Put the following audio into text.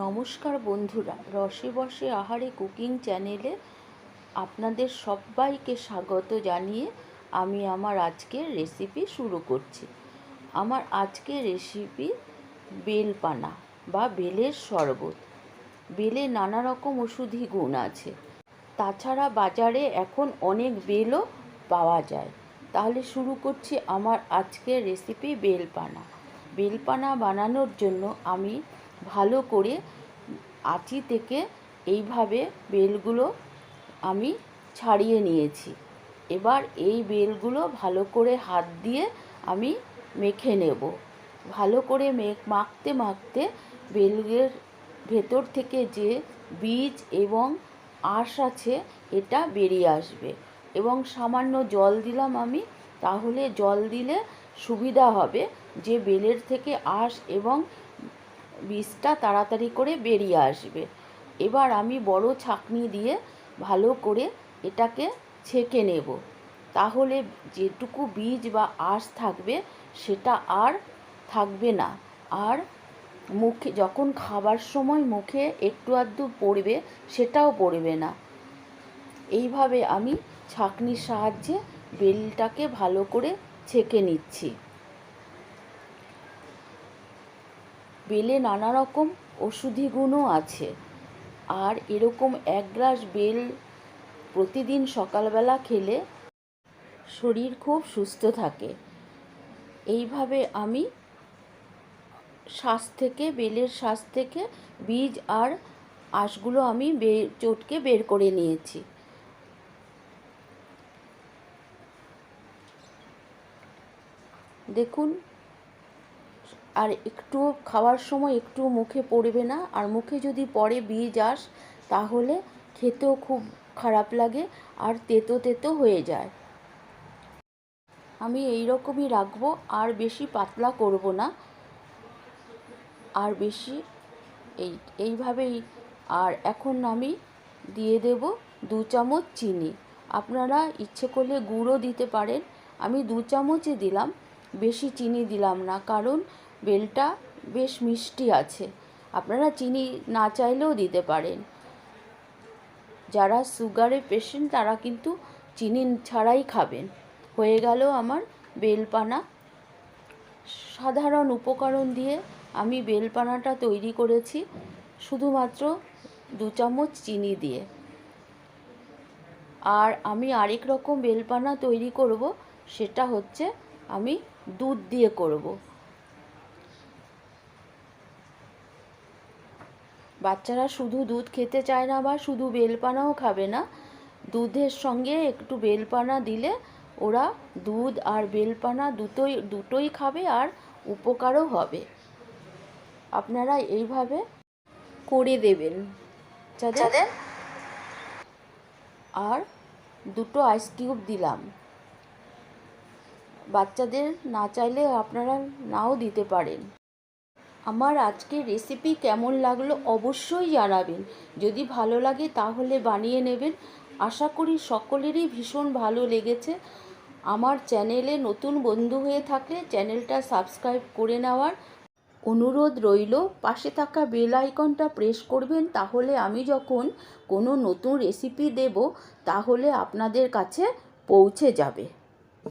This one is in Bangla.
নমস্কার বন্ধুরা, রসে বসে আহারে কুকিং চ্যানেলে আপনাদের সবাইকে স্বাগত জানিয়ে আমি আমার আজকের রেসিপি শুরু করছি। আমার আজকের রেসিপি বেলপানা বা বেলের শরবত। বেলে নানা রকম ওষুধি গুণ আছে, তাছাড়া বাজারে এখন অনেক বেলও পাওয়া যায়। তাহলে শুরু করছি আমার আজকের রেসিপি বেলপানা। বেলপানা বানানোর জন্য আমি ভালো করে আঁচি থেকে এইভাবে বেলগুলো আমি ছাড়িয়ে নিয়েছি। এবার এই বেলগুলো ভালো করে হাত দিয়ে আমি মেখে নেব। ভালো করে মাখতে মাখতে বেলের ভেতর থেকে যে বীজ এবং আঁশ আছে এটা বেরিয়ে আসবে। এবং সামান্য জল দিলাম আমি, তাহলে জল দিলে সুবিধা হবে যে বেলের থেকে আঁশ এবং বীজটা তাড়াতাড়ি করে বেরিয়ে আসবে। এবার আমি বড় ছাঁকনি দিয়ে ভালো করে এটাকে ছেঁকে নেব, তাহলে যেটুকু বীজ বা আঁশ থাকবে সেটা আর থাকবে না। আর মুখে যখন খাবার সময় মুখে একটু আধটু পড়বে সেটাও পড়বে না। এইভাবে আমি ছাঁকনির সাহায্যে বেলটাকে ভালো করে ছেঁকে নিচ্ছি। বেলে নানা রকম ওষুধি গুণও আছে, আর এরকম এক গ্লাস বেল প্রতিদিন সকালবেলা খেলে শরীর খুব সুস্থ থাকে। এইভাবে আমি বেলের শ্বাস থেকে বীজ আর আঁশগুলো আমি চটকে বের করে নিয়েছি। দেখুন, আর একটু খাওয়ার সময় একটু মুখে পড়বে না। আর মুখে যদি পড়ে বীজ আঁশ, তাহলে খেতেও খুব খারাপ লাগে আর তেতো তেতো হয়ে যায়। আমি এই রকমই রাখবো, আর বেশি পাতলা করব না, আর বেশি এইভাবেই। আর এখন আমি দিয়ে দেব 2 চামচ চিনি। আপনারা ইচ্ছে করলে গুঁড়ও দিতে পারেন। আমি 2 চামচই দিলাম, বেশি চিনি দিলাম না, কারণ বেলটা বেশ মিষ্টি আছে। আপনারা চিনি না চাইলেও দিতে পারেন। যারা সুগারের পেশেন্ট তারা কিন্তু চিনি ছাড়াই খাবেন। হয়ে গেল আমার বেলপানা। সাধারণ উপকরণ দিয়ে আমি বেলপানাটা তৈরি করেছি, শুধুমাত্র 2 চামচ চিনি দিয়ে। আর আমি আরেক রকম বেলপানা তৈরি করব, সেটা হচ্ছে আমি দুধ দিয়ে করব। বাচ্চারা শুধু দুধ খেতে চায় না, বা শুধু বেলপানাও খাবে না। দুধের সঙ্গে একটু বেলপানা দিলে ওরা দুধ আর বেলপানা দুটোই খাবে, আর উপকারও হবে। আপনারা এইভাবে করে দেবেন। আর 2টো আইস কিউব দিলাম। বাচ্চাদের না চাইলে আপনারা নাও দিতে পারেন। আমার আজকের রেসিপি কেমন লাগলো অবশ্যই জানাবেন। যদি ভালো লাগে তাহলে বানিয়ে নেবেন। আশা করি সকলেরই ভীষণ ভালো লেগেছে। আমার চ্যানেলে নতুন বন্ধু হয়ে থাকলে চ্যানেলটা সাবস্ক্রাইব করে নেওয়ার অনুরোধ রইল। পাশে থাকা বেল আইকনটা প্রেস করবেন, তাহলে আমি যখন কোনো নতুন রেসিপি দেব তাহলে আপনাদের কাছে পৌঁছে যাবে।